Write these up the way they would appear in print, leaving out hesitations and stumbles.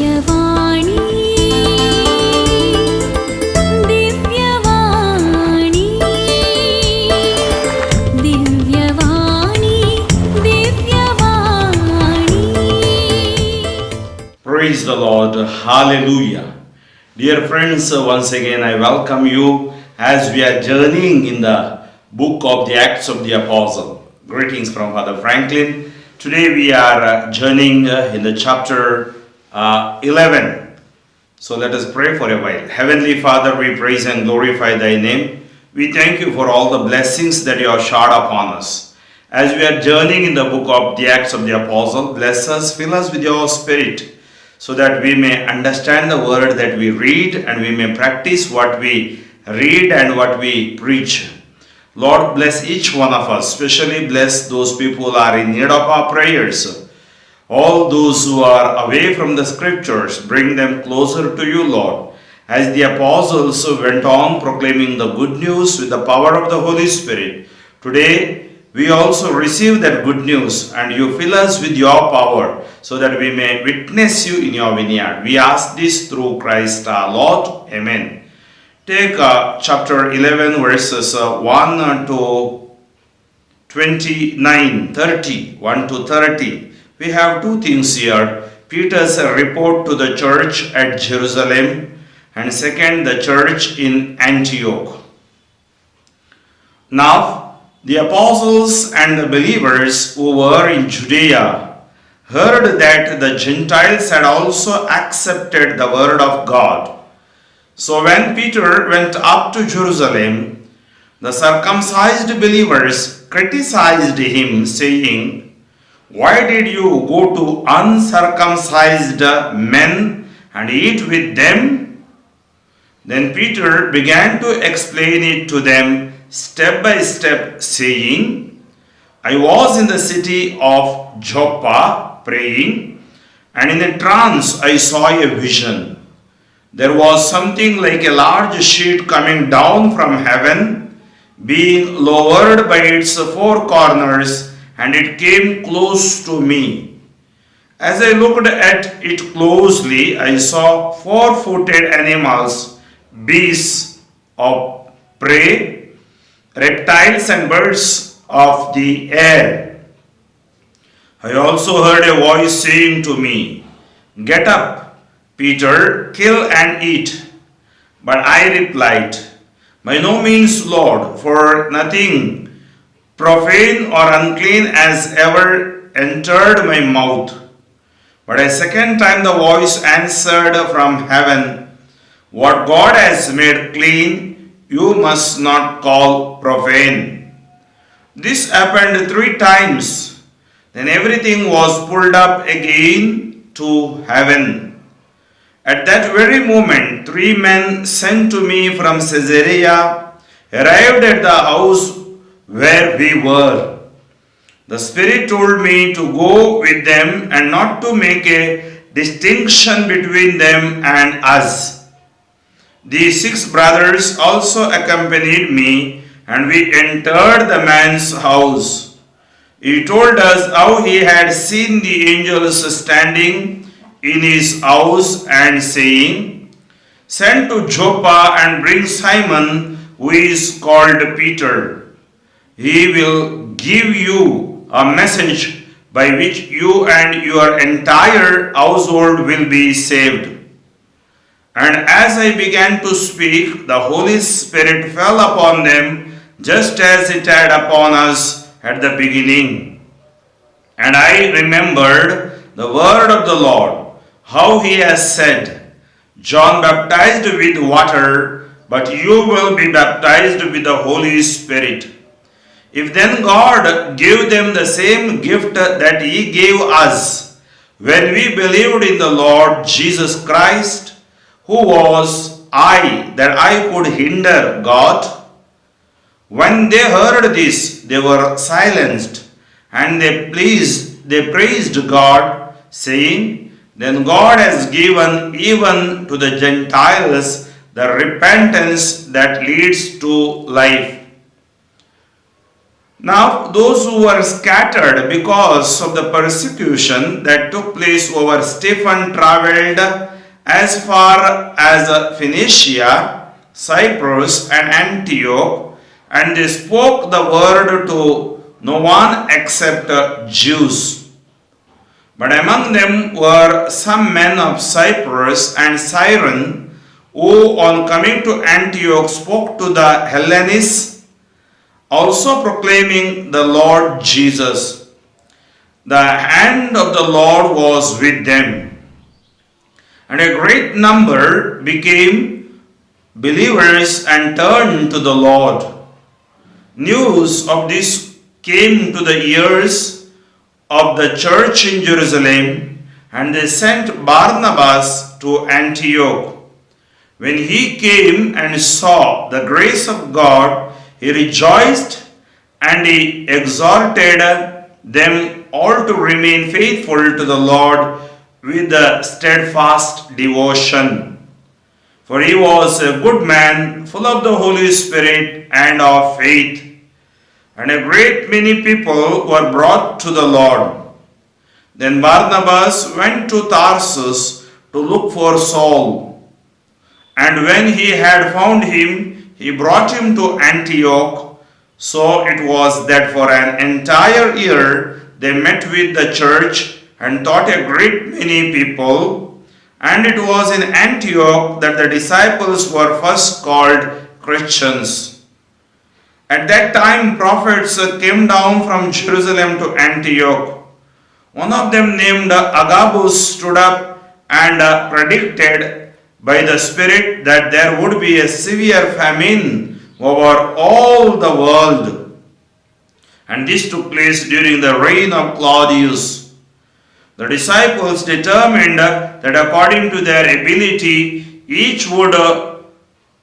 Divyavani, Divyavani, Divyavani, Divyavani. Praise the Lord. Hallelujah. Dear friends, once again I welcome you as we are journeying in the book of the Acts of the Apostle. Greetings from Father Franklin. Today we are journeying in the chapter 11. So let us pray for a while. Heavenly Father, we praise and glorify Thy name. We thank you for all the blessings that you have showered upon us. As we are journeying in the book of the Acts of the Apostle, bless us, fill us with your Spirit, so that we may understand the word that we read and we may practice what we read and what we preach. Lord, bless each one of us, especially bless those people who are in need of our prayers. All those who are away from the scriptures, bring them closer to you, Lord. As the apostles went on proclaiming the good news with the power of the Holy Spirit, today we also receive that good news and you fill us with your power so that we may witness you in your vineyard. We ask this through Christ our Lord. Amen. Take chapter 11 verses 1 to 29, 30, 1 to 30. We have two things here. Peter's report to the church at Jerusalem, and second, the church in Antioch. Now, the apostles and the believers who were in Judea heard that the Gentiles had also accepted the word of God. So when Peter went up to Jerusalem, the circumcised believers criticized him, saying, "Why did you go to uncircumcised men and eat with them?" Then Peter began to explain it to them step by step, saying, "I was in the city of Joppa praying, and in a trance I saw a vision. There was something like a large sheet coming down from heaven, being lowered by its four corners, and it came close to me. As I looked at it closely, I saw four-footed animals, beasts of prey, reptiles and birds of the air. I also heard a voice saying to me, 'Get up, Peter, kill and eat.' But I replied, 'By no means, Lord, for nothing profane or unclean has ever entered my mouth.' But a second time the voice answered from heaven, 'What God has made clean, you must not call profane.' This happened 3 times. Then everything was pulled up again to heaven. At that very moment, 3 men sent to me from Caesarea arrived at the house where we were. The Spirit told me to go with them and not to make a distinction between them and us. These 6 brothers also accompanied me, and we entered the man's house. He told us how he had seen the angels standing in his house and saying, 'Send to Joppa and bring Simon, who is called Peter. He will give you a message by which you and your entire household will be saved.' And as I began to speak, the Holy Spirit fell upon them just as it had upon us at the beginning. And I remembered the word of the Lord, how he has said, 'John baptized with water, but you will be baptized with the Holy Spirit.' If then God gave them the same gift that he gave us when we believed in the Lord Jesus Christ, who was I that I could hinder God?" When they heard this, they were silenced, and they praised God, saying, "Then God has given even to the Gentiles the repentance that leads to life." Now, those who were scattered because of the persecution that took place over Stephen traveled as far as Phoenicia, Cyprus, and Antioch, and they spoke the word to no one except Jews. But among them were some men of Cyprus and Cyrene, who on coming to Antioch spoke to the Hellenists, also proclaiming the Lord Jesus. The hand of the Lord was with them, and a great number became believers and turned to the Lord. News of this came to the ears of the church in Jerusalem, and they sent Barnabas to Antioch. When he came and saw the grace of God, he rejoiced, and he exhorted them all to remain faithful to the Lord with a steadfast devotion. For he was a good man, full of the Holy Spirit and of faith. And a great many people were brought to the Lord. Then Barnabas went to Tarsus to look for Saul. And when he had found him, he brought him to Antioch. So it was that for an entire year they met with the church and taught a great many people. And it was in Antioch that the disciples were first called Christians. At that time, prophets came down from Jerusalem to Antioch. One of them, named Agabus, stood up and predicted by the Spirit that there would be a severe famine over all the world. And this took place during the reign of Claudius. The disciples determined that according to their ability, each would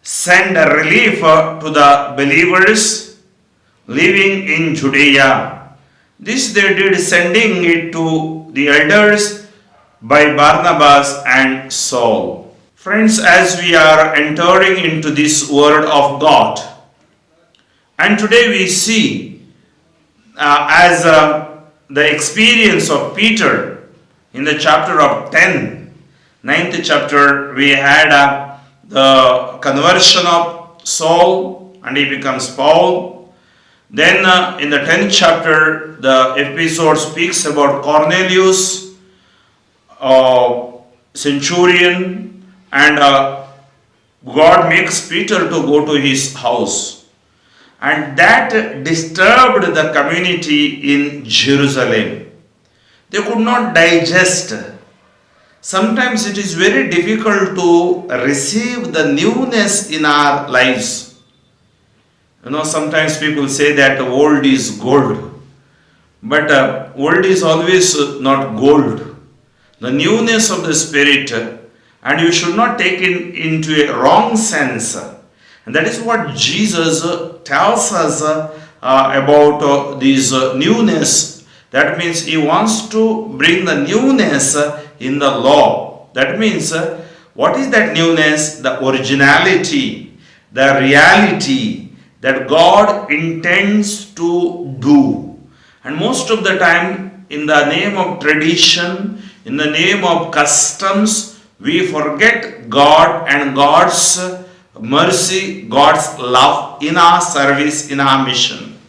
send a relief to the believers living in Judea. This they did, sending it to the elders by Barnabas and Saul. Friends, as we are entering into this word of God, and today we see as the experience of Peter in the chapter of 10, 9th chapter, we had the conversion of Saul and he becomes Paul. Then in the 10th chapter, the episode speaks about Cornelius, centurion, and God makes Peter to go to his house. And that disturbed the community in Jerusalem. They could not digest. Sometimes it is very difficult to receive the newness in our lives. Sometimes people say that old is gold. But old is always not gold. The newness of the Spirit, and you should not take it into a wrong sense. And that is what Jesus tells us about this newness. That means he wants to bring the newness in the law. That means, what is that newness? The originality, the reality that God intends to do. And most of the time, in the name of tradition, in the name of customs, we forget God and God's mercy, God's love in our service, in our mission.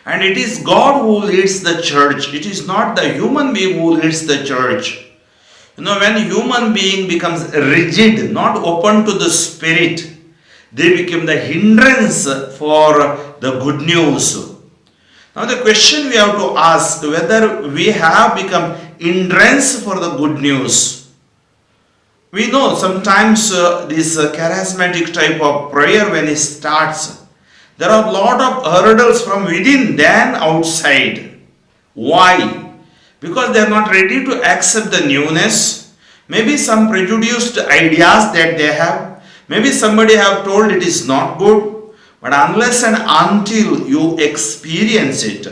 And it is God who leads the church. It is not the human being who leads the church. When human being becomes rigid, not open to the Spirit, they become the hindrance for the good news. Now the question we have to ask, whether we have become hindrance for the good news. We know sometimes this charismatic type of prayer, when it starts, there are a lot of hurdles from within than outside. Why? Because they are not ready to accept the newness. Maybe some prejudiced ideas that they have. Maybe somebody have told it is not good. But unless and until you experience it,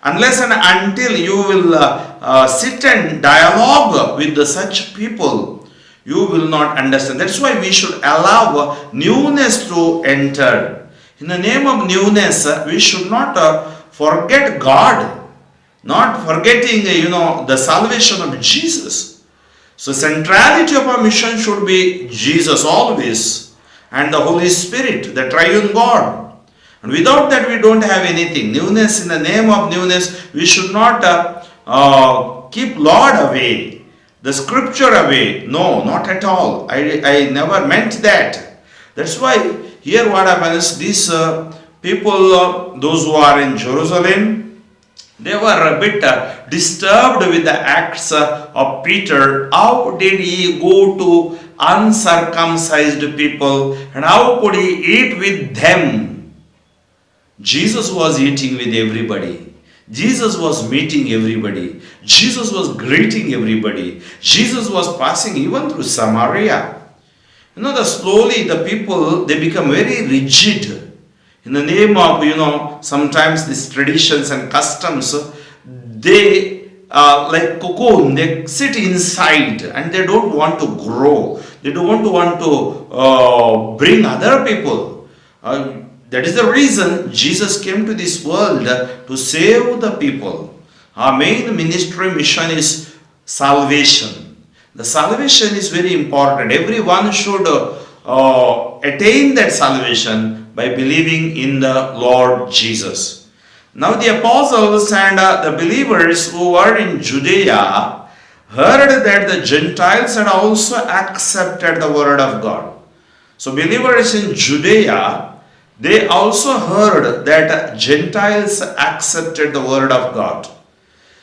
unless and until you will sit and dialogue with such people, you will not understand. That's why we should allow newness to enter. In the name of newness, we should not forget God, not forgetting, the salvation of Jesus. So centrality of our mission should be Jesus always, and the Holy Spirit, the triune God. And without that we don't have anything. Newness, in the name of newness, we should not keep Lord away, the scripture away. No, not at all. I never meant that. That's why here what happens, these people, those who are in Jerusalem, they were a bit disturbed with the acts of Peter. How did he go to uncircumcised people and how could he eat with them? Jesus was eating with everybody. Jesus was meeting everybody. Jesus was greeting everybody. Jesus was passing even through Samaria. Slowly the people, they become very rigid in the name of, sometimes these traditions and customs. They like cocoon, they sit inside and they don't want to grow. They don't want to bring other people. That is the reason Jesus came to this world to save the people. Our main ministry mission is salvation. The salvation is very important. Everyone should attain that salvation by believing in the Lord Jesus. Now the apostles and the believers who were in Judea heard that the Gentiles had also accepted the word of God. So believers in Judea, they also heard that Gentiles accepted the word of God.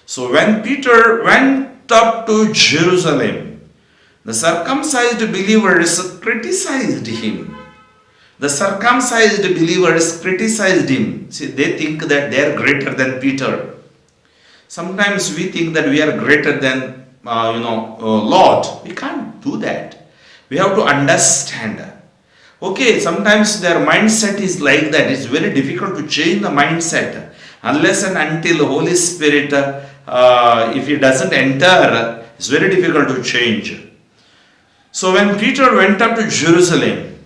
So when Peter went up to Jerusalem, the circumcised believers criticized him. The circumcised believers criticized him. See, they think that they are greater than Peter. Sometimes we think that we are greater than, Lord. We can't do that. We have to understand. Okay, sometimes their mindset is like that. It's very difficult to change the mindset. Unless and until the Holy Spirit, if He doesn't enter, it's very difficult to change. So when Peter went up to Jerusalem,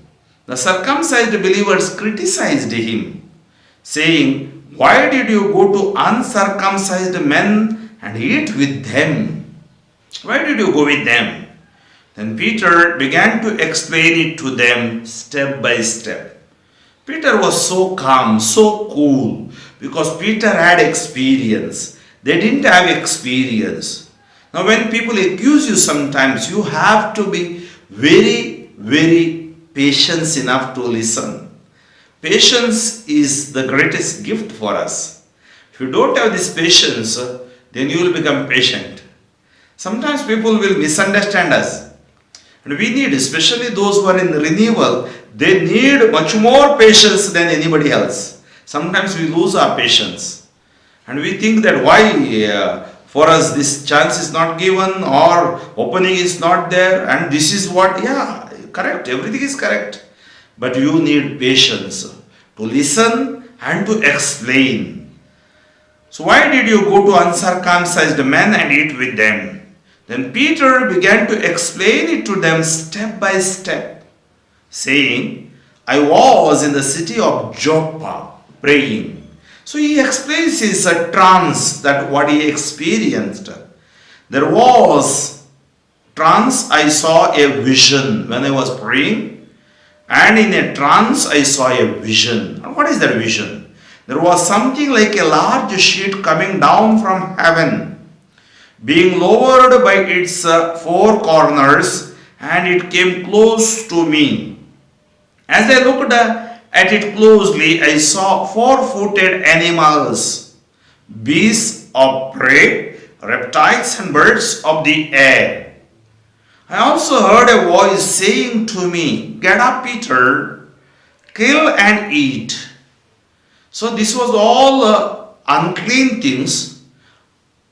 the circumcised believers criticized him, saying, "Why did you go to uncircumcised men and eat with them? Why did you go with them?" Then Peter began to explain it to them step by step. Peter was so calm, so cool, because Peter had experience. They didn't have experience. Now when people accuse you sometimes, you have to be very, very patient enough to listen. Patience is the greatest gift for us. If you don't have this patience, then you will become patient. Sometimes people will misunderstand us. And we need, especially those who are in renewal, they need much more patience than anybody else. Sometimes we lose our patience. And we think that why for us this chance is not given or opening is not there and this is what, correct, everything is correct. But you need patience to listen and to explain. So why did you go to uncircumcised men and eat with them? Then Peter began to explain it to them step by step, saying, "I was in the city of Joppa praying." So he explains his trance, that what he experienced. There was trance, I saw a vision when I was praying, and in a trance I saw a vision. And what is that vision? There was something like a large sheet coming down from heaven, being lowered by its four corners, and it came close to me. As I looked at it closely, I saw four-footed animals, beasts of prey, reptiles and birds of the air. I also heard a voice saying to me, "Get up, Peter, kill and eat." So this was all unclean things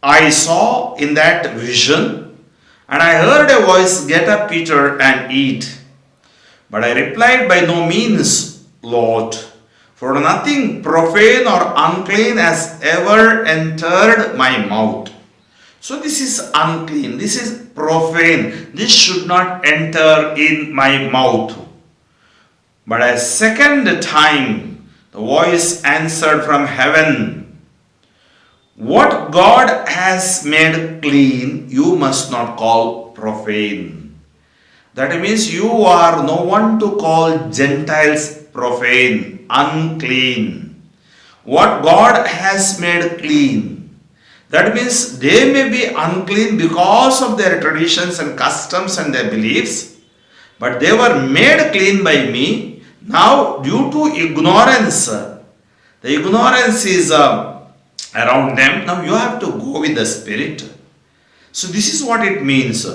I saw in that vision, and I heard a voice, "Get up, Peter, and eat." But I replied, "By no means, Lord, for nothing profane or unclean has ever entered my mouth." So this is unclean, this is profane, this should not enter in my mouth. But a second time The voice answered from heaven, "What God has made clean, you must not call profane." That means you are no one to call Gentiles profane, unclean. What God has made clean. That means they may be unclean because of their traditions and customs and their beliefs, but they were made clean by me. Now, due to ignorance, the ignorance is around them. Now, you have to go with the Spirit. So, this is what it means.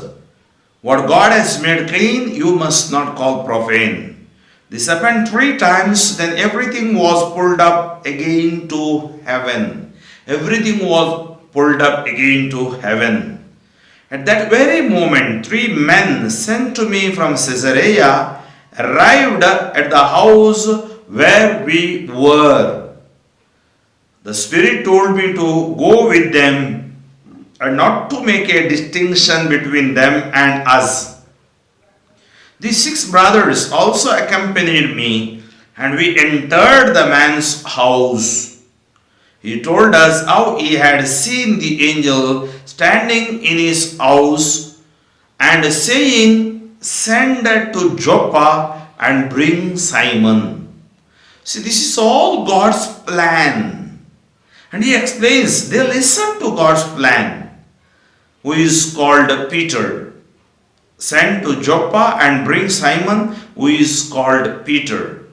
What God has made clean, you must not call profane. This happened 3 times, then everything was pulled up again to heaven. Everything was pulled up again to heaven. At that very moment, 3 men sent to me from Caesarea arrived at the house where we were. The Spirit told me to go with them and not to make a distinction between them and us. These 6 brothers also accompanied me, and we entered the man's house. He told us how he had seen the angel standing in his house and saying, "Send to Joppa and bring Simon." See, this is all God's plan. And he explains, they listen to God's plan. Who is called Peter. Send to Joppa and bring Simon, who is called Peter.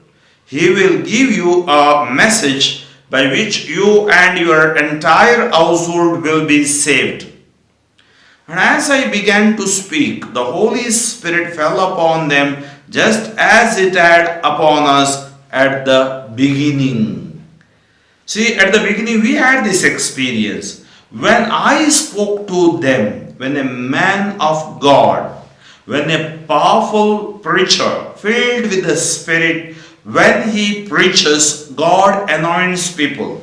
He will give you a message by which you and your entire household will be saved. And as I began to speak, the Holy Spirit fell upon them just as it had upon us at the beginning. See, at the beginning we had this experience. When I spoke to them, when a man of God, when a powerful preacher filled with the Spirit, when he preaches, God anoints people.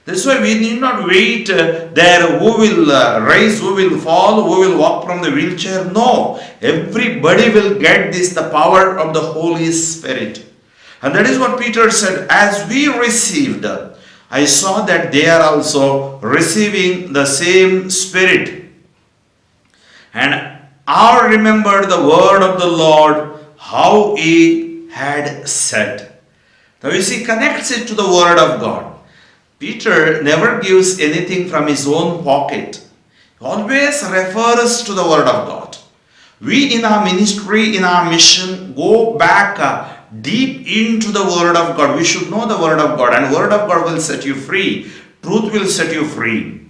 That's why we need not wait there who will rise, who will fall, who will walk from the wheelchair. No, everybody will get this, the power of the Holy Spirit. And that is what Peter said, as we received, I saw that they are also receiving the same Spirit. And I remembered the word of the Lord, how he had said. Now you see, connects it to the word of God. Peter never gives anything from his own pocket. He always refers to the word of God. We in our ministry, in our mission, go back deep into the word of God. We should know the word of God, and word of God will set you free. Truth will set you free.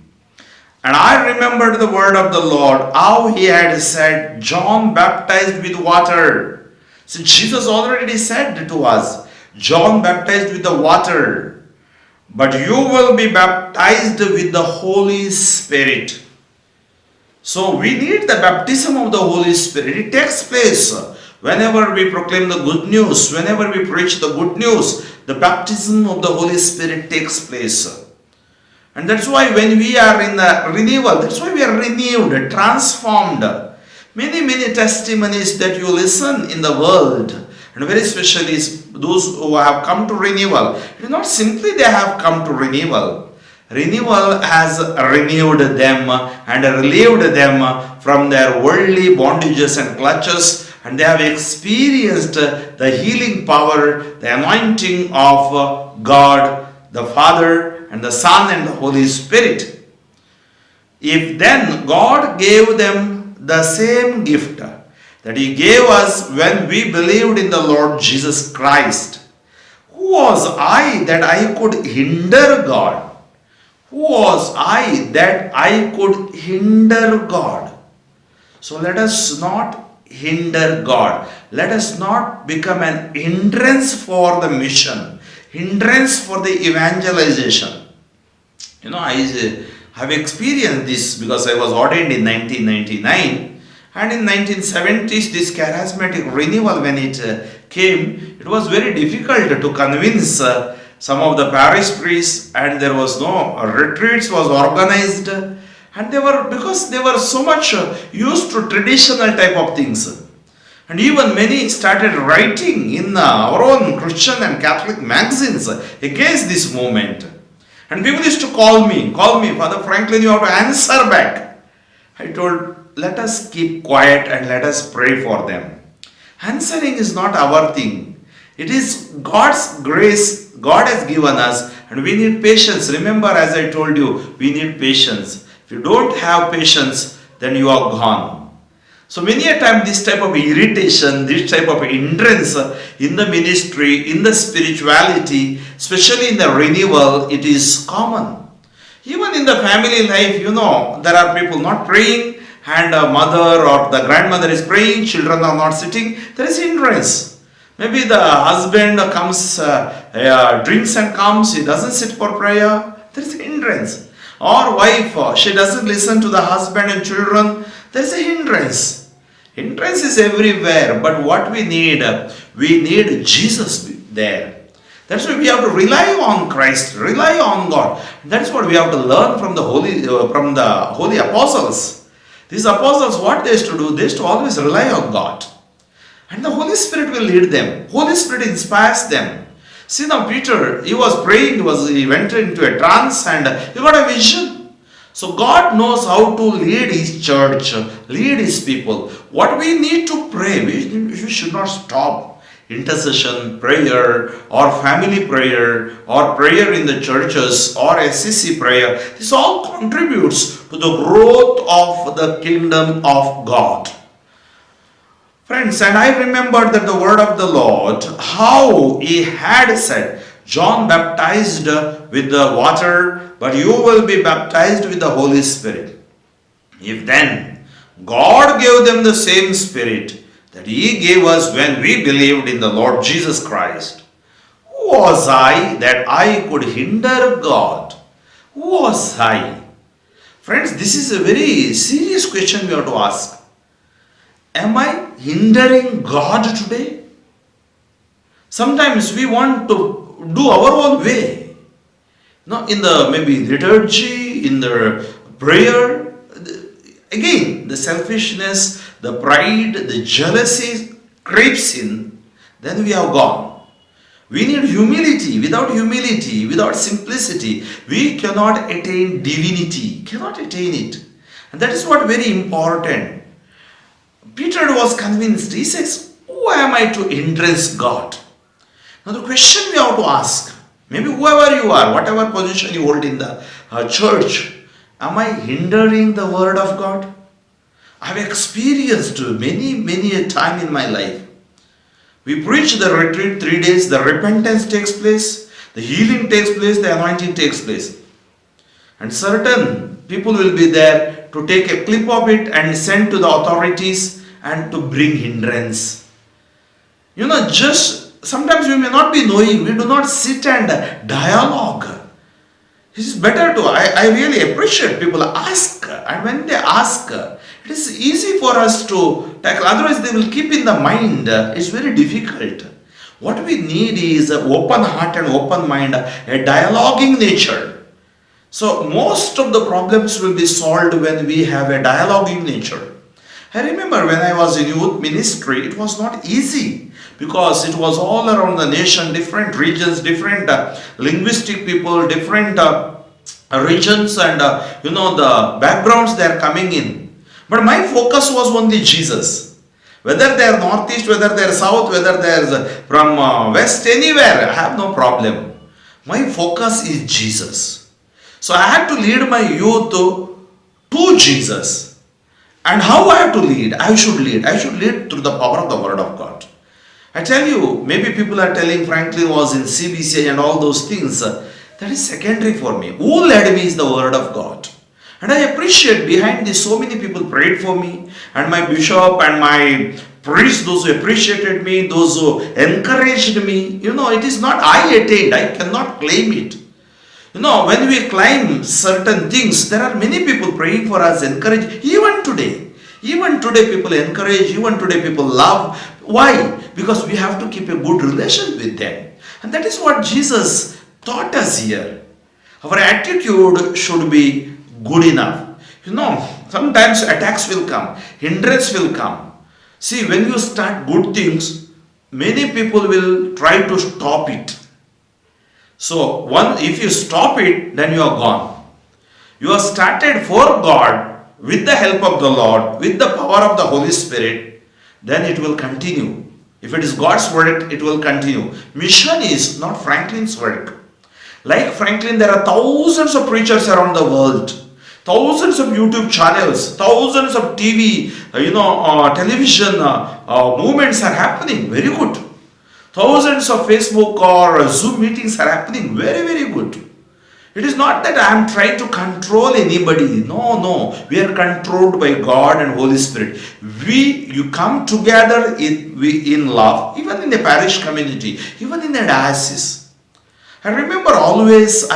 And I remembered the word of the Lord, how he had said, John baptized with water. So Jesus already said to us, John baptized with the water, but you will be baptized with the Holy Spirit. So we need the baptism of the Holy Spirit. It takes place whenever we proclaim the good news, whenever we preach the good news, the baptism of the Holy Spirit takes place. And that's why when we are in the renewal, that's why we are renewed, transformed. Many testimonies that you listen in the world, and very especially those who have come to renewal. It is not simply they have come to renewal. Renewal has renewed them and relieved them from their worldly bondages and clutches, and they have experienced the healing power, the anointing of God, the Father, and the Son, and the Holy Spirit. If then God gave them the same gift that He gave us when we believed in the Lord Jesus Christ, who was I that I could hinder God? Who was I that I could hinder God? So let us not hinder God. Let us not become an hindrance for the mission, hindrance for the evangelization. You know, I have experienced this because I was ordained in 1999, and in 1970s this charismatic renewal, when it came, it was very difficult to convince some of the parish priests, and there was no retreats was organized, and because they were so much used to traditional type of things. And even many started writing in our own Christian and Catholic magazines against this movement. And people used to call me, Father Franklin, you have to answer back. I told, let us keep quiet and let us pray for them. Answering is not our thing. It is God's grace God has given us, and we need patience. Remember, as I told you, we need patience. If you don't have patience, then you are gone. So many a time this type of irritation, this type of hindrance in the ministry, in the spirituality, especially in the renewal, it is common. Even in the family life, there are people not praying, and a mother or the grandmother is praying, children are not sitting, there is hindrance. Maybe the husband comes, drinks and comes, he doesn't sit for prayer, there is hindrance. Or wife, she doesn't listen to the husband and children, there is a hindrance. Hindrance is everywhere, but what we need Jesus there. That's why we have to rely on Christ, rely on God. That's what we have to learn from the holy apostles. These apostles, what they used to do, they used to always rely on God. And the Holy Spirit will lead them. Holy Spirit inspires them. See now Peter, he was praying, he went into a trance and he got a vision. So God knows how to lead His church, lead His people. What we need to pray, we should not stop. Intercession, prayer, or family prayer, or prayer in the churches, or SCC prayer. This all contributes to the growth of the kingdom of God. Friends, and I remember that the word of the Lord, how He had said, John baptized with the water, but you will be baptized with the Holy Spirit. If then God gave them the same Spirit that He gave us when we believed in the Lord Jesus Christ, who was I that I could hinder God? Who was I? Friends, this is a very serious question we have to ask. Am I hindering God today? Sometimes we want to do our own way. In the maybe liturgy, in the prayer, again the selfishness, the pride, the jealousy creeps in, then we have gone. We need humility. Without simplicity, we cannot attain divinity, cannot attain it. And that is what very important. Peter was convinced. He says, who am I to hindrance God? Now the question we have to ask, maybe whoever you are, whatever position you hold in the church, am I hindering the word of God? I have experienced many a time in my life. We preach the retreat 3 days, the repentance takes place, the healing takes place, the anointing takes place. And certain people will be there to take a clip of it and send to the authorities and to bring hindrance. Sometimes we may not be knowing, we do not sit and dialogue. It is better to, I really appreciate people ask, and when they ask, it is easy for us to tackle, otherwise they will keep in the mind, it's very difficult. What we need is an open heart and open mind, a dialoguing nature. So most of the problems will be solved when we have a dialoguing nature. I remember when I was in youth ministry, it was not easy because it was all around the nation, different regions, different linguistic people, different regions and the backgrounds they are coming in. But my focus was only Jesus. Whether they are northeast, whether they are south, whether they are from west, anywhere, I have no problem. My focus is Jesus. So I had to lead my youth to Jesus. And how I have to lead? I should lead through the power of the word of God. I tell you, maybe people are telling Franklin was in CBCI and all those things. That is secondary for me. Who led me is the word of God. And I appreciate behind this so many people prayed for me. And my bishop and my priest, those who appreciated me, those who encouraged me. It is not I attained. I cannot claim it. When we climb certain things, there are many people praying for us, encourage. Even today people encourage, even today people love. Why? Because we have to keep a good relation with them. And that is what Jesus taught us here. Our attitude should be good enough. Sometimes attacks will come, hindrance will come. See, when you start good things, many people will try to stop it. So, if you stop it, then you are gone. You have started for God with the help of the Lord, with the power of the Holy Spirit, then it will continue. If it is God's work, it will continue. Mission is not Franklin's work. Like Franklin, there are thousands of preachers around the world, thousands of YouTube channels, thousands of TV, television movements are happening. Very good. Thousands of Facebook or Zoom meetings are happening. Very, very good. It is not that I am trying to control anybody. No. We are controlled by God and Holy Spirit. You come together in love, even in a parish community, even in a diocese. Always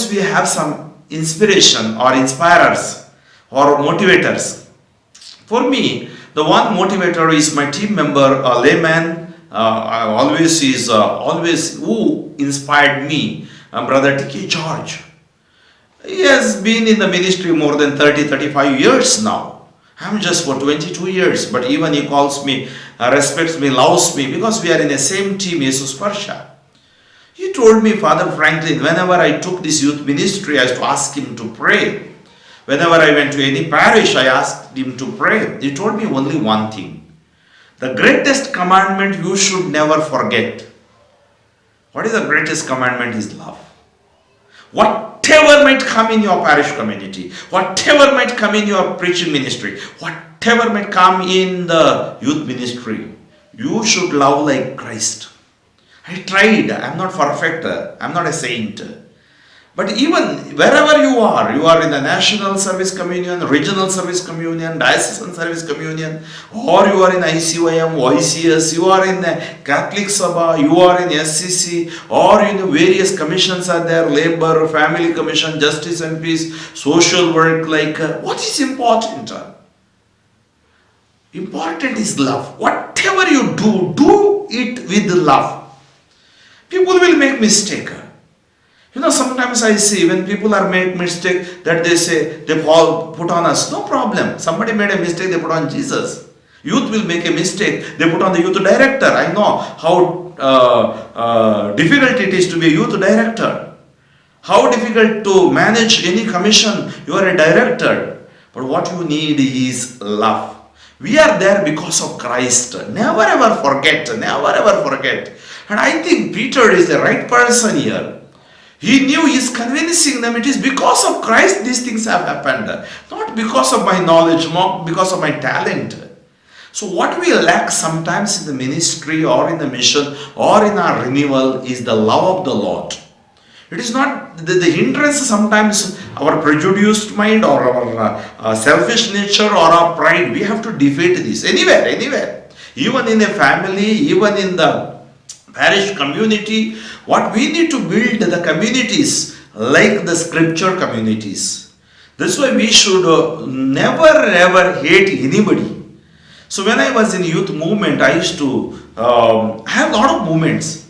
we have some inspiration or inspirers or motivators. For me, the one motivator is my team member, a layman, always who inspired me, Brother T.K. George. He has been in the ministry more than 30-35 years now. I'm just for 22 years, but even he calls me, respects me, loves me, because we are in the same team, Jesus Parsha. He told me, Father Franklin, whenever I took this youth ministry, I used to ask him to pray. Whenever I went to any parish, I asked him to pray. He told me only one thing. The greatest commandment you should never forget. What is the greatest commandment? Is love. Whatever might come in your parish community, whatever might come in your preaching ministry, whatever might come in the youth ministry, you should love like Christ. I tried. I'm not perfect. I'm not a saint. But even wherever you are in the National Service Communion, Regional Service Communion, Diocesan Service Communion, or you are in ICYM, YCS, you are in the Catholic Sabha, you are in SCC, or in various commissions are there, Labor, Family Commission, Justice and Peace, Social Work, what is important? Important is love. Whatever you do it with love. People will make mistake. Sometimes I see when people are make mistake that they say they put on us. No problem. Somebody made a mistake, they put on Jesus. Youth will make a mistake, they put on the youth director. I know how difficult it is to be a youth director. How difficult to manage any commission. You are a director. But what you need is love. We are there because of Christ. Never ever forget. And I think Peter is the right person here. He knew, he is convincing them it is because of Christ these things have happened. Not because of my knowledge, not because of my talent. So what we lack sometimes in the ministry or in the mission or in our renewal is the love of the Lord. It is not the hindrance sometimes our prejudiced mind or our selfish nature or our pride. We have to defeat this anywhere. Even in a family, even in the parish community, what we need to build the communities like the scripture communities. That's why we should never ever hate anybody. So when I was in youth movement, I used to have a lot of movements.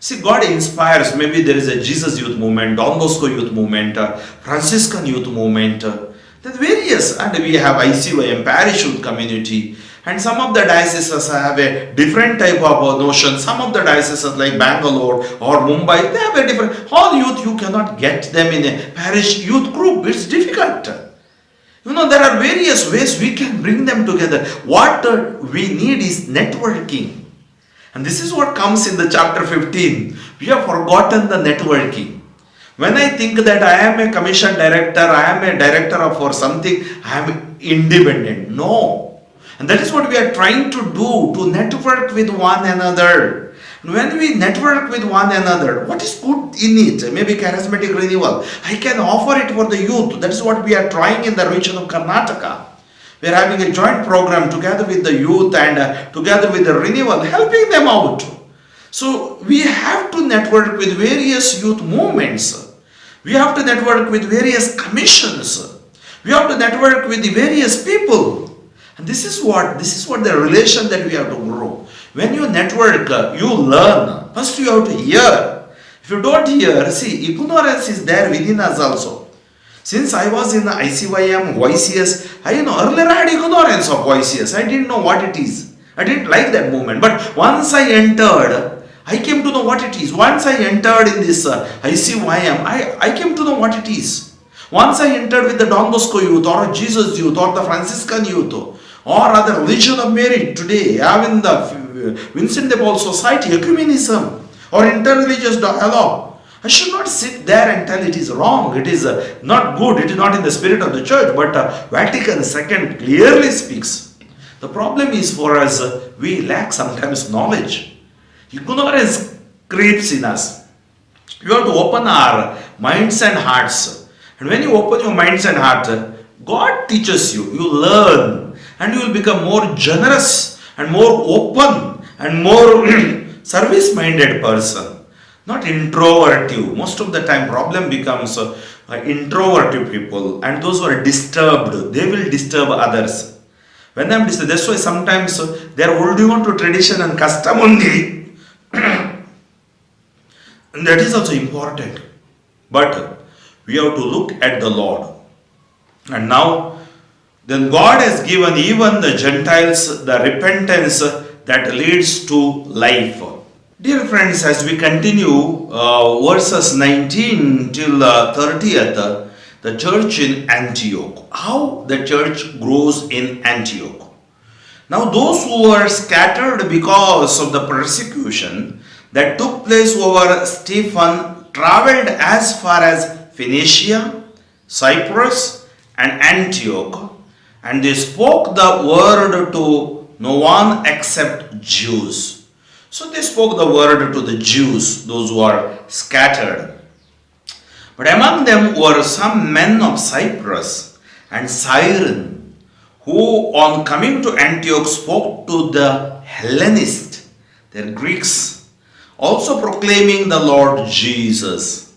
See, God inspires. Maybe there is a Jesus youth movement, Don Bosco youth movement, Franciscan youth movement, then various, and we have ICYM, parish youth community. And some of the dioceses have a different type of notion. Some of the dioceses like Bangalore or Mumbai, they have a different. All youth, you cannot get them in a parish youth group. It's difficult. There are various ways we can bring them together. What we need is networking. And this is what comes in the chapter 15. We have forgotten the networking. When I think that I am a commission director, I am a director for something, I am independent. No. And that is what we are trying to do, to network with one another. And when we network with one another, what is good in it? Maybe charismatic renewal. I can offer it for the youth. That is what we are trying in the region of Karnataka. We are having a joint program together with the youth and together with the renewal, helping them out. So we have to network with various youth movements. We have to network with various commissions. We have to network with the various people. And this is what the relation that we have to grow. When you network, you learn. First you have to hear. If you don't hear, see, ignorance is there within us also. Since I was in the ICYM, YCS, earlier I had ignorance of YCS. I didn't know what it is. I didn't like that movement. But once I entered, I came to know what it is. Once I entered in this ICYM, I came to know what it is. Once I entered with the Don Bosco youth or Jesus youth or the Franciscan youth or other Legion of Mary today, having the Vincent de Paul Society, ecumenism or interreligious dialogue, I should not sit there and tell it is wrong, it is not good, it is not in the spirit of the church. But Vatican II clearly speaks. The problem is for us, we lack sometimes knowledge. Ignorance creeps in us. You have to open our minds and hearts. And when you open your minds and heart, God teaches you, you learn, and you will become more generous and more open and more service-minded person. Not introverted. Most of the time problem becomes introverted people, and those who are disturbed, they will disturb others. When I'm disturbed, that's why sometimes they are holding on to tradition and custom only. And that is also important. But we have to look at the Lord. And now, then God has given even the Gentiles the repentance that leads to life. Dear friends, as we continue verses 19 till 30th, the church in Antioch. How the church grows in Antioch. Now those who were scattered because of the persecution that took place over Stephen traveled as far as Phoenicia, Cyprus and Antioch, and they spoke the word to no one except Jews. So they spoke the word to the Jews, those who are scattered. But among them were some men of Cyprus and Cyrene, who on coming to Antioch spoke to the Hellenists, their Greeks, also proclaiming the Lord Jesus.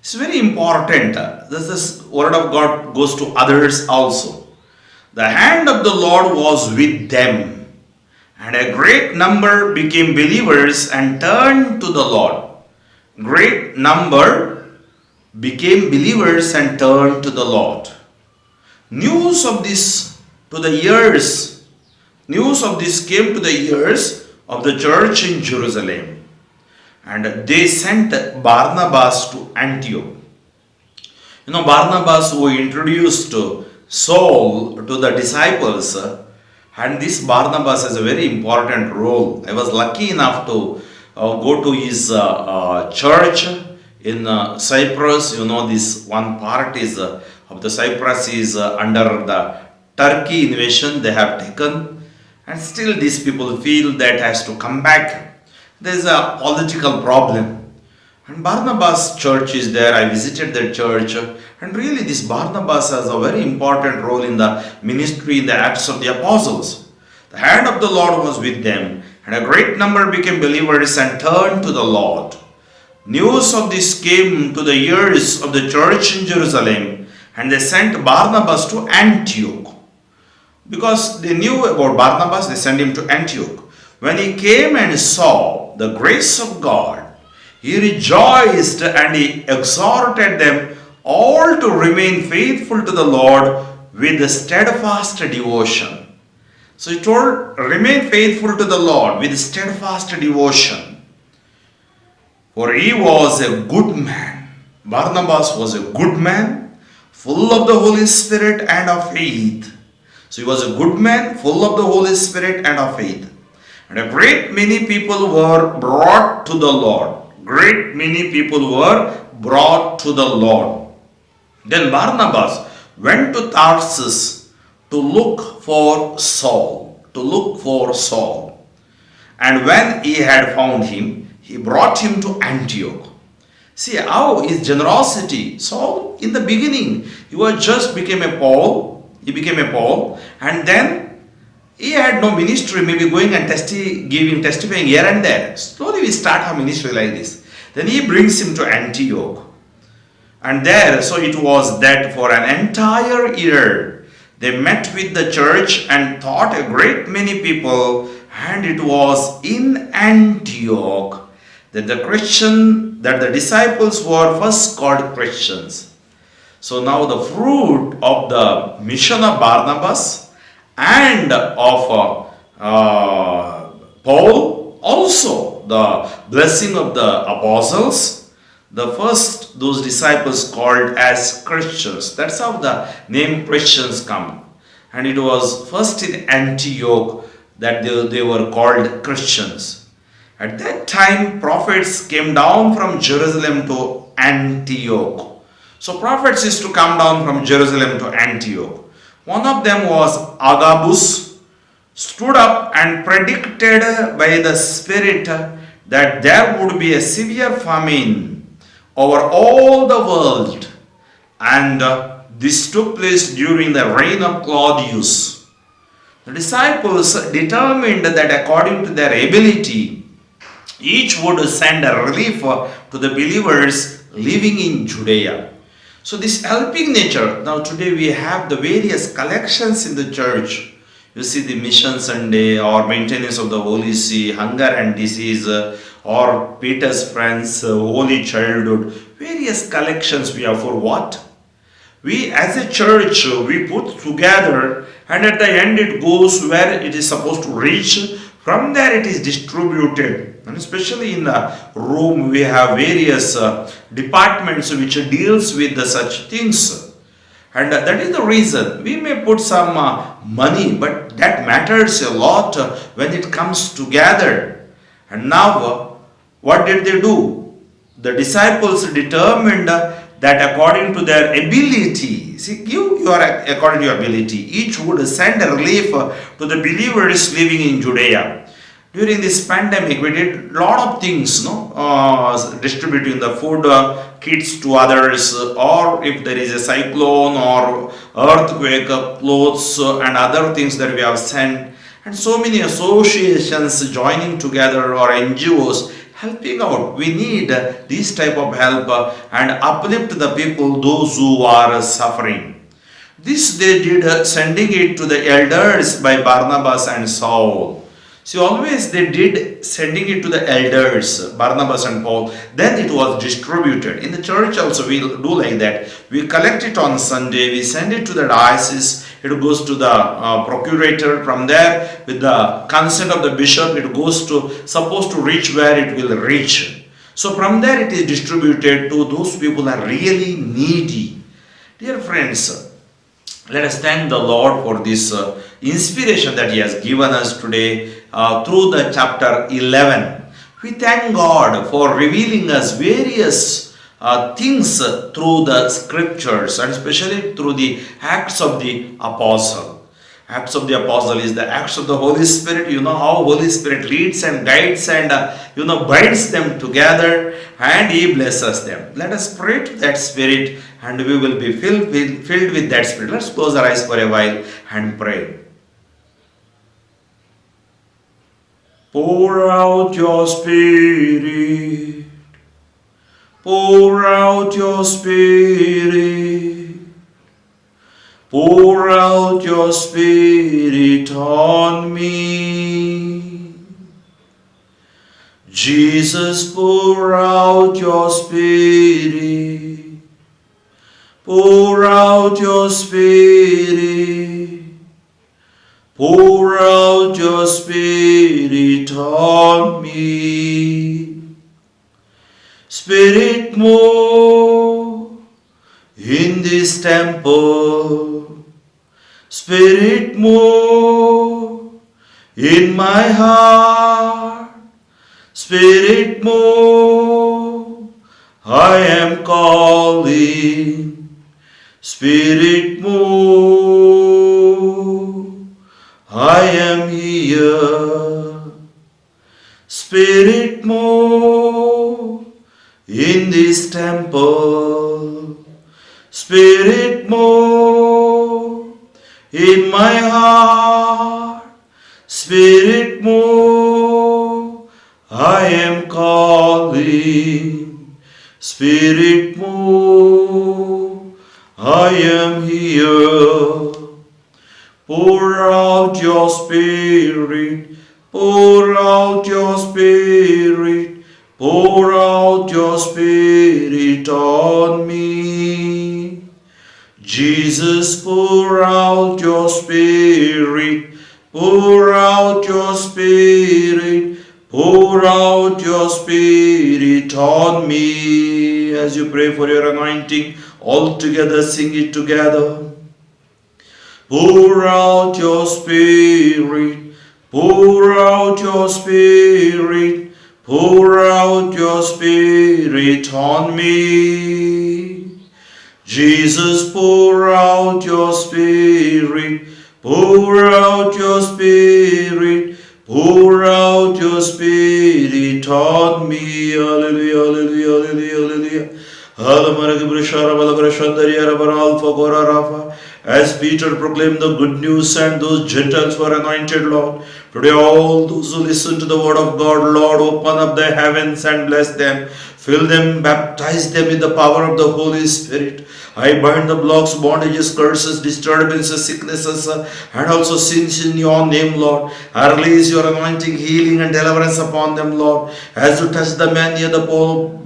It's very important. This word of God goes to others also. The hand of the Lord was with them, and a great number became believers and turned to the Lord. Great number became believers and turned to the Lord. News of this came to the ears of the church in Jerusalem. And they sent Barnabas to Antioch. Barnabas who introduced Saul to the disciples, and this Barnabas has a very important role. I was lucky enough to go to his church in Cyprus. This one part is of the Cyprus is under the Turkey invasion they have taken, and still these people feel that has to come back. There is a political problem, and Barnabas' church is there. I visited their church, and really this Barnabas has a very important role in the ministry in the Acts of the Apostles. The hand of the Lord was with them, and a great number became believers and turned to the Lord. News of this came to the ears of the church in Jerusalem, and they sent Barnabas to Antioch. Because they knew about Barnabas, they sent him to Antioch. When he came and saw the grace of God, he rejoiced and he exhorted them all to remain faithful to the Lord with steadfast devotion. So he told, remain faithful to the Lord with steadfast devotion. For he was a good man. Barnabas was a good man, full of the Holy Spirit and of faith. So he was a good man, full of the Holy Spirit and of faith. And a great many people were brought to the Lord. Great many people were brought to the Lord. Then Barnabas went to Tarsus to look for Saul. And when he had found him, he brought him to Antioch. See how his generosity. Saul, in the beginning, he became a Paul, and then he had no ministry, maybe going and testifying here and there. Slowly we start our ministry like this. Then he brings him to Antioch. And there, so it was that for an entire year, they met with the church and taught a great many people. And it was in Antioch that the disciples were first called Christians. So now the fruit of the mission of Barnabas and of Paul, also the blessing of the apostles, the first those disciples called as Christians. That's how the name Christians come. And it was first in Antioch that they were called Christians. At that time, prophets came down from Jerusalem to Antioch. So prophets used to come down from Jerusalem to Antioch. One of them was Agabus, stood up and predicted by the Spirit that there would be a severe famine over all the world, and this took place during the reign of Claudius. The disciples determined that according to their ability, each would send a relief to the believers living in Judea. So this helping nature, now today we have the various collections in the church. You see the Mission Sunday or maintenance of the Holy See, hunger and disease, or Peter's Friends, Holy Childhood. Various collections we have for what? We as a church, we put together, and at the end it goes where it is supposed to reach. From there it is distributed. And especially in the room we have various departments which deals with such things. And that is the reason we may put some money, but that matters a lot when it comes together. And now what did they do? The disciples determined that according to their ability, see, you are according to your ability, each would send a relief to the believers living in Judea. During this pandemic, we did a lot of things, distributing the food kits to others, or if there is a cyclone or earthquake, clothes and other things that we have sent, and so many associations joining together or NGOs helping out. We need this type of help and uplift the people, those who are suffering. This they did, sending it to the elders by Barnabas and Saul. See, always they did sending it to the elders, Barnabas and Paul. Then it was distributed. In the church also we do like that. We collect it on Sunday, we send it to the diocese, it goes to the procurator. From there, with the consent of the bishop, it goes to, supposed to reach where it will reach. So from there it is distributed to those people who are really needy. Dear friends, let us thank the Lord for this inspiration that He has given us today through the chapter 11. We thank God for revealing us various things through the scriptures, and especially through the Acts of the Apostle. Acts of the Apostle is the Acts of the Holy Spirit. You know how Holy Spirit leads and guides and binds them together, and He blesses them. Let us pray to that Spirit, and we will be filled with that Spirit. Let's close our eyes for a while and pray. Pour out your Spirit, pour out your Spirit, pour out your Spirit on me. Jesus, pour out your Spirit, pour out your Spirit, pour out your Spirit on me. Spirit, move in this temple. Spirit, move in my heart. Spirit, move, I am calling. Spirit, move, I am here. Spirit, move in this temple. Spirit, move in my heart. Spirit, move, I am calling. Spirit, move, I am here. Pour out your Spirit, pour out your Spirit, pour out your Spirit on me. Jesus, pour out your Spirit, pour out your Spirit, pour out your Spirit on me. As you pray for your anointing, all together sing it together. Pour out your Spirit, pour out your Spirit, pour out your Spirit on me. Jesus, pour out your Spirit, pour out your Spirit, pour out your Spirit on me. Hallelujah, hallelujah, hallelujah. As Peter proclaimed the good news and those Gentiles were anointed, Lord, today all those who listen to the word of God, Lord, open up the heavens and bless them. Fill them, baptize them in the power of the Holy Spirit. I bind the blocks, bondages, curses, disturbances, sicknesses, and also sins in your name, Lord. I release your anointing, healing, and deliverance upon them, Lord. As you touch the man near the pool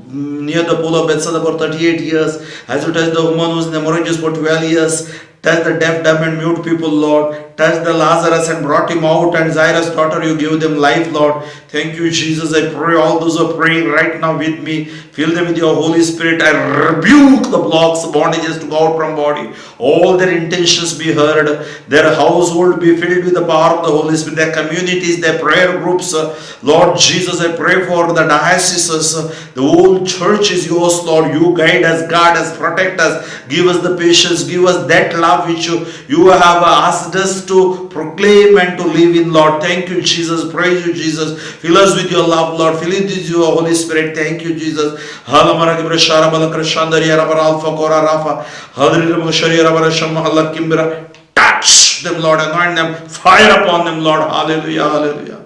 of Bethsaida for 38 years, as you touch the woman who's in hemorrhages for 12 years, touch the deaf, dumb, and mute people, Lord. Touch the Lazarus and brought him out, and Jairus' daughter, you give them life, Lord. Thank you, Jesus. I pray all those who are praying right now with me, fill them with your Holy Spirit. I rebuke the blocks, bondages to go out from body. All their intentions be heard. Their household be filled with the power of the Holy Spirit. Their communities, their prayer groups. Lord Jesus, I pray for the dioceses. The whole church is yours, Lord. You guide us, guard us, protect us. Give us the patience. Give us that love which you have asked us to proclaim and to live in, Lord. Thank you, Jesus. Praise you, Jesus. Fill us with your love, Lord. Fill it with your Holy Spirit. Thank you, Jesus. Touch them, Lord. Anoint them. Fire upon them, Lord. Hallelujah. Hallelujah.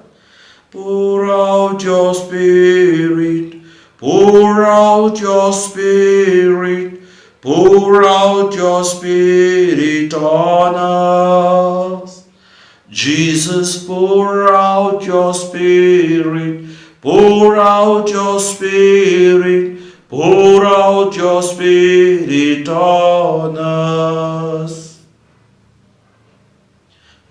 Pour out your Spirit. Pour out your Spirit. Pour out your Spirit on us. Jesus, pour out your Spirit. Pour out your Spirit. Pour out your Spirit on us.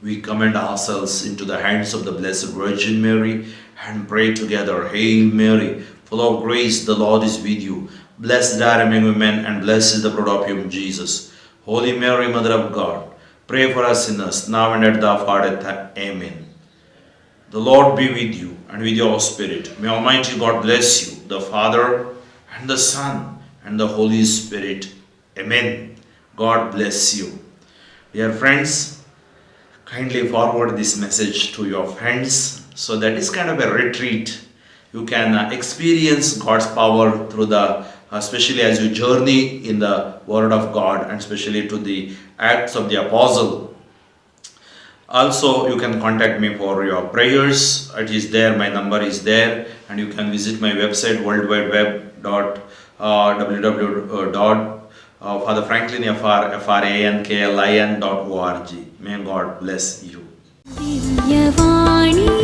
We commend ourselves into the hands of the Blessed Virgin Mary and pray together. Hail Mary, full of grace, the Lord is with you. Blessed are you among women, and blessed is the fruit of your Jesus. Holy Mary, Mother of God, pray for us sinners, now and at the hour of our death. Amen. The Lord be with you, and with your spirit. May Almighty God bless you, the Father, and the Son, and the Holy Spirit. Amen. God bless you. Dear friends, kindly forward this message to your friends. So that is kind of a retreat. You can experience God's power through especially as you journey in the Word of God, and especially to the Acts of the Apostle. Also, you can contact me for your prayers. It is there, my number is there, and you can visit my website www.fatherfranklinfranklin.org. May God bless you. Divyavani.